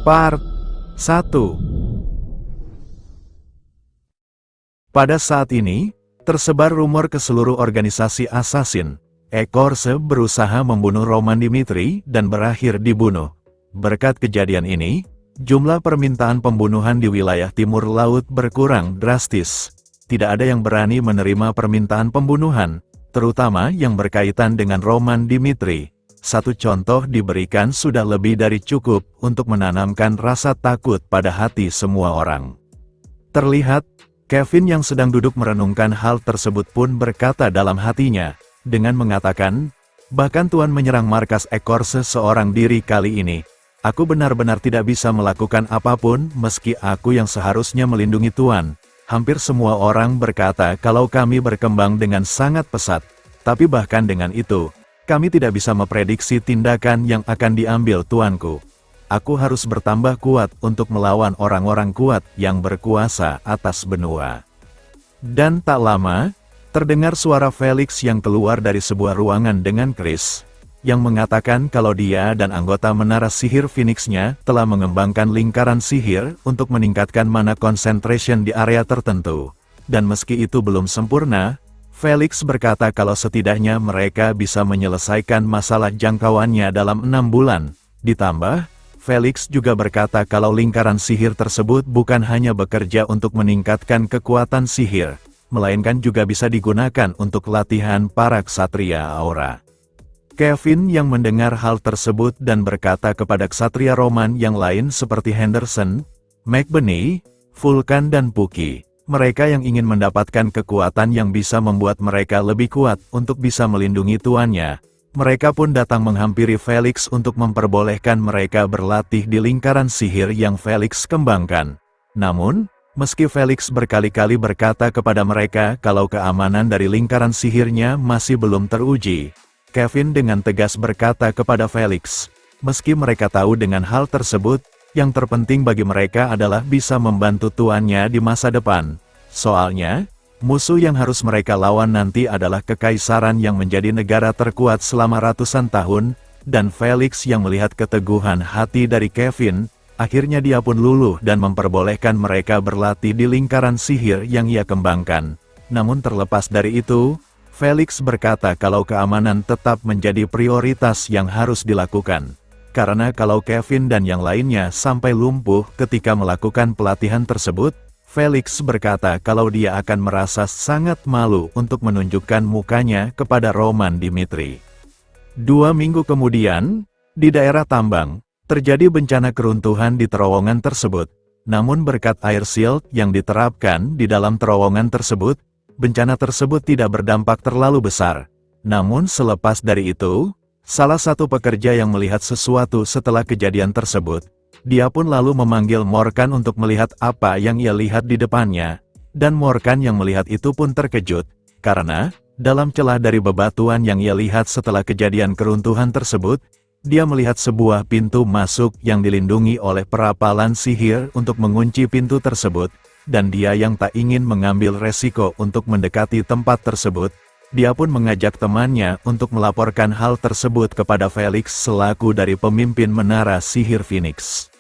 Part 1. Pada saat ini, tersebar rumor ke seluruh organisasi assassin. Ekorse berusaha membunuh Roman Dimitri dan berakhir dibunuh. Berkat kejadian ini, jumlah permintaan pembunuhan di wilayah timur laut berkurang drastis. Tidak ada yang berani menerima permintaan pembunuhan, terutama yang berkaitan dengan Roman Dimitri. Satu contoh diberikan sudah lebih dari cukup untuk menanamkan rasa takut pada hati semua orang. Terlihat, Kevin yang sedang duduk merenungkan hal tersebut pun berkata dalam hatinya, dengan mengatakan, bahkan Tuan menyerang markas Ekorse seorang diri kali ini. Aku benar-benar tidak bisa melakukan apapun meski aku yang seharusnya melindungi Tuan. Hampir semua orang berkata kalau kami berkembang dengan sangat pesat. Tapi bahkan dengan itu, kami tidak bisa memprediksi tindakan yang akan diambil Tuanku. Aku harus bertambah kuat untuk melawan orang-orang kuat yang berkuasa atas benua. Dan tak lama, terdengar suara Felix yang keluar dari sebuah ruangan dengan keris, yang mengatakan kalau dia dan anggota menara sihir Phoenix-nya telah mengembangkan lingkaran sihir untuk meningkatkan mana concentration di area tertentu. Dan meski itu belum sempurna, Felix berkata kalau setidaknya mereka bisa menyelesaikan masalah jangkauannya dalam 6 bulan. Ditambah, Felix juga berkata kalau lingkaran sihir tersebut bukan hanya bekerja untuk meningkatkan kekuatan sihir, melainkan juga bisa digunakan untuk latihan para ksatria aura. Kevin yang mendengar hal tersebut dan berkata kepada ksatria Roman yang lain seperti Henderson, McBurney, Vulcan dan Puki, mereka yang ingin mendapatkan kekuatan yang bisa membuat mereka lebih kuat untuk bisa melindungi tuannya. Mereka pun datang menghampiri Felix untuk memperbolehkan mereka berlatih di lingkaran sihir yang Felix kembangkan. Namun, meski Felix berkali-kali berkata kepada mereka kalau keamanan dari lingkaran sihirnya masih belum teruji, Kevin dengan tegas berkata kepada Felix, meski mereka tahu dengan hal tersebut, yang terpenting bagi mereka adalah bisa membantu tuannya di masa depan. Soalnya, musuh yang harus mereka lawan nanti adalah kekaisaran yang menjadi negara terkuat selama ratusan tahun, dan Felix yang melihat keteguhan hati dari Kevin, akhirnya dia pun luluh dan memperbolehkan mereka berlatih di lingkaran sihir yang ia kembangkan. Namun terlepas dari itu, Felix berkata kalau keamanan tetap menjadi prioritas yang harus dilakukan. Karena kalau Kevin dan yang lainnya sampai lumpuh ketika melakukan pelatihan tersebut, Felix berkata kalau dia akan merasa sangat malu untuk menunjukkan mukanya kepada Roman Dimitri. 2 minggu kemudian, di daerah tambang, terjadi bencana keruntuhan di terowongan tersebut. Namun berkat air shield yang diterapkan di dalam terowongan tersebut, bencana tersebut tidak berdampak terlalu besar. Namun selepas dari itu, salah satu pekerja yang melihat sesuatu setelah kejadian tersebut, dia pun lalu memanggil Morgan untuk melihat apa yang ia lihat di depannya, dan Morgan yang melihat itu pun terkejut, karena, dalam celah dari bebatuan yang ia lihat setelah kejadian keruntuhan tersebut, dia melihat sebuah pintu masuk yang dilindungi oleh perapalan sihir untuk mengunci pintu tersebut, dan dia yang tak ingin mengambil resiko untuk mendekati tempat tersebut, dia pun mengajak temannya untuk melaporkan hal tersebut kepada Felix selaku dari pemimpin menara sihir Phoenix.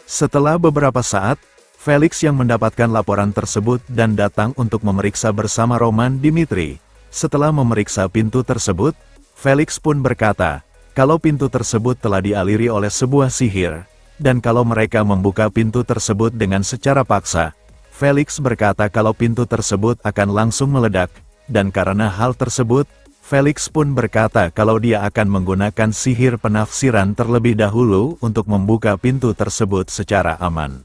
Setelah beberapa saat, Felix yang mendapatkan laporan tersebut dan datang untuk memeriksa bersama Roman Dimitri. Setelah memeriksa pintu tersebut, Felix pun berkata, kalau pintu tersebut telah dialiri oleh sebuah sihir, dan kalau mereka membuka pintu tersebut dengan secara paksa, Felix berkata kalau pintu tersebut akan langsung meledak, dan karena hal tersebut, Felix pun berkata kalau dia akan menggunakan sihir penafsiran terlebih dahulu untuk membuka pintu tersebut secara aman.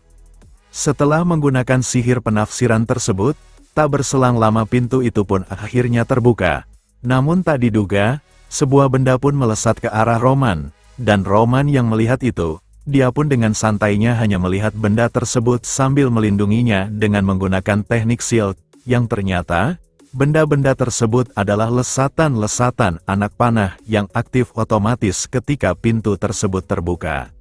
Setelah menggunakan sihir penafsiran tersebut, tak berselang lama pintu itu pun akhirnya terbuka. Namun tak diduga, sebuah benda pun melesat ke arah Roman, dan Roman yang melihat itu, dia pun dengan santainya hanya melihat benda tersebut sambil melindunginya dengan menggunakan teknik shield, yang ternyata, benda-benda tersebut adalah lesatan-lesatan anak panah yang aktif otomatis ketika pintu tersebut terbuka.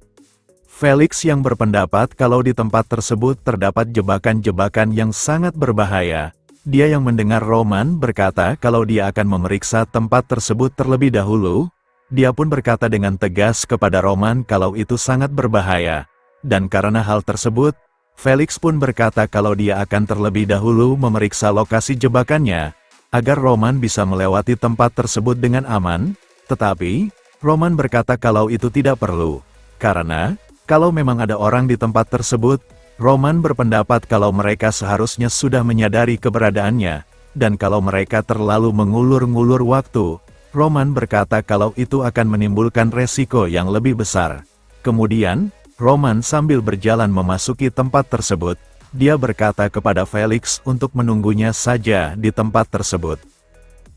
Felix yang berpendapat kalau di tempat tersebut terdapat jebakan-jebakan yang sangat berbahaya. Dia yang mendengar Roman berkata kalau dia akan memeriksa tempat tersebut terlebih dahulu. Dia pun berkata dengan tegas kepada Roman kalau itu sangat berbahaya. dan karena hal tersebut, Felix pun berkata kalau dia akan terlebih dahulu memeriksa lokasi jebakannya, agar Roman bisa melewati tempat tersebut dengan aman, tetapi, Roman berkata kalau itu tidak perlu, karena, kalau memang ada orang di tempat tersebut, Roman berpendapat kalau mereka seharusnya sudah menyadari keberadaannya, dan kalau mereka terlalu mengulur-ngulur waktu, Roman berkata kalau itu akan menimbulkan resiko yang lebih besar. Kemudian, Roman sambil berjalan memasuki tempat tersebut, dia berkata kepada Felix untuk menunggunya saja di tempat tersebut.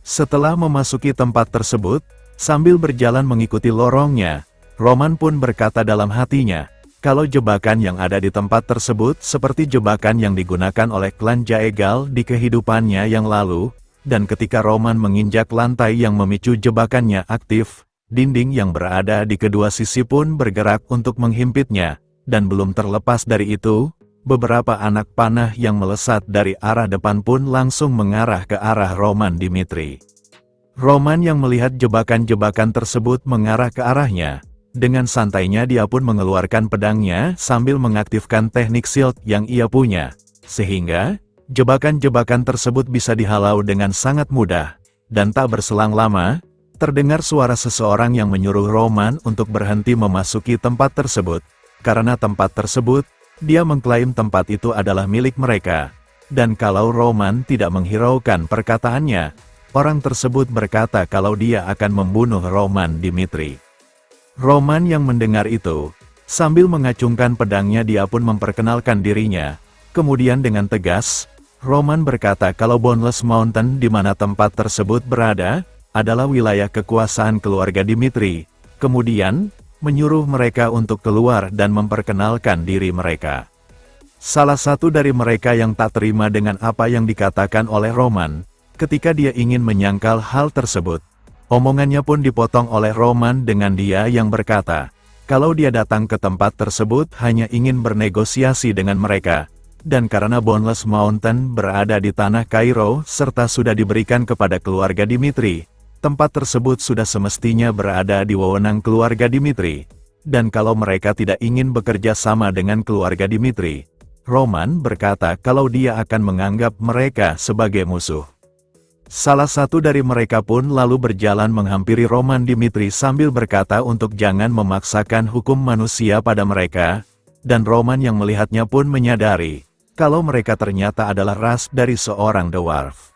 Setelah memasuki tempat tersebut, sambil berjalan mengikuti lorongnya, Roman pun berkata dalam hatinya, kalau jebakan yang ada di tempat tersebut seperti jebakan yang digunakan oleh klan Jaegal di kehidupannya yang lalu, dan ketika Roman menginjak lantai yang memicu jebakannya aktif, dinding yang berada di kedua sisi pun bergerak untuk menghimpitnya, dan belum terlepas dari itu, beberapa anak panah yang melesat dari arah depan pun langsung mengarah ke arah Roman Dimitri. Roman yang melihat jebakan-jebakan tersebut mengarah ke arahnya, dengan santainya dia pun mengeluarkan pedangnya sambil mengaktifkan teknik shield yang ia punya, sehingga jebakan-jebakan tersebut bisa dihalau dengan sangat mudah, dan tak berselang lama, terdengar suara seseorang yang menyuruh Roman untuk berhenti memasuki tempat tersebut, karena tempat tersebut, dia mengklaim tempat itu adalah milik mereka, dan kalau Roman tidak menghiraukan perkataannya, orang tersebut berkata kalau dia akan membunuh Roman Dimitri. Roman yang mendengar itu, sambil mengacungkan pedangnya dia pun memperkenalkan dirinya, kemudian dengan tegas, Roman berkata kalau Boneless Mountain di mana tempat tersebut berada, adalah wilayah kekuasaan keluarga Dimitri, kemudian, menyuruh mereka untuk keluar dan memperkenalkan diri mereka. Salah satu dari mereka yang tak terima dengan apa yang dikatakan oleh Roman, ketika dia ingin menyangkal hal tersebut, omongannya pun dipotong oleh Roman dengan dia yang berkata, kalau dia datang ke tempat tersebut hanya ingin bernegosiasi dengan mereka, dan karena Boneless Mountain berada di tanah Kairo serta sudah diberikan kepada keluarga Dimitri, tempat tersebut sudah semestinya berada di wewenang keluarga Dimitri, dan kalau mereka tidak ingin bekerja sama dengan keluarga Dimitri, Roman berkata kalau dia akan menganggap mereka sebagai musuh. Salah satu dari mereka pun lalu berjalan menghampiri Roman Dimitri sambil berkata untuk jangan memaksakan hukum manusia pada mereka, dan Roman yang melihatnya pun menyadari, kalau mereka ternyata adalah ras dari seorang dwarf.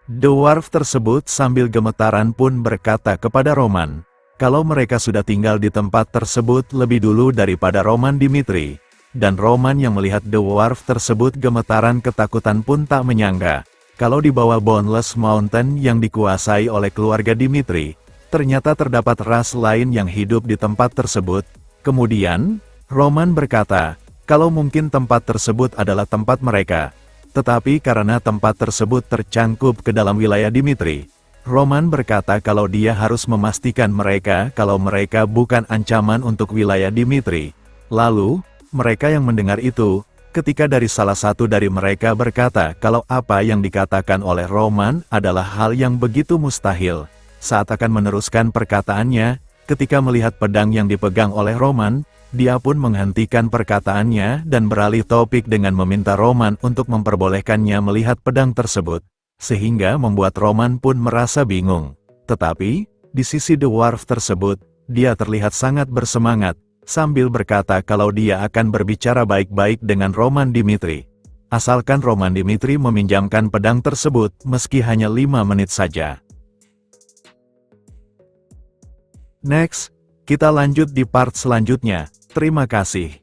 Dwarf tersebut sambil gemetaran pun berkata kepada Roman, kalau mereka sudah tinggal di tempat tersebut lebih dulu daripada Roman Dimitri, dan Roman yang melihat dwarf tersebut gemetaran ketakutan pun tak menyangka, kalau di bawah Boneless Mountain yang dikuasai oleh keluarga Dimitri, ternyata terdapat ras lain yang hidup di tempat tersebut. Kemudian, Roman berkata, kalau mungkin tempat tersebut adalah tempat mereka, tetapi karena tempat tersebut tercangkup ke dalam wilayah Dimitri, Roman berkata kalau dia harus memastikan mereka kalau mereka bukan ancaman untuk wilayah Dimitri. Lalu, mereka yang mendengar itu, ketika dari salah satu dari mereka berkata kalau apa yang dikatakan oleh Roman adalah hal yang begitu mustahil, saat akan meneruskan perkataannya, ketika melihat pedang yang dipegang oleh Roman, dia pun menghentikan perkataannya dan beralih topik dengan meminta Roman untuk memperbolehkannya melihat pedang tersebut, sehingga membuat Roman pun merasa bingung. Tetapi, di sisi dwarf tersebut, dia terlihat sangat bersemangat, sambil berkata kalau dia akan berbicara baik-baik dengan Roman Dimitri, asalkan Roman Dimitri meminjamkan pedang tersebut meski hanya 5 menit saja. Next, kita lanjut di part selanjutnya. Terima kasih.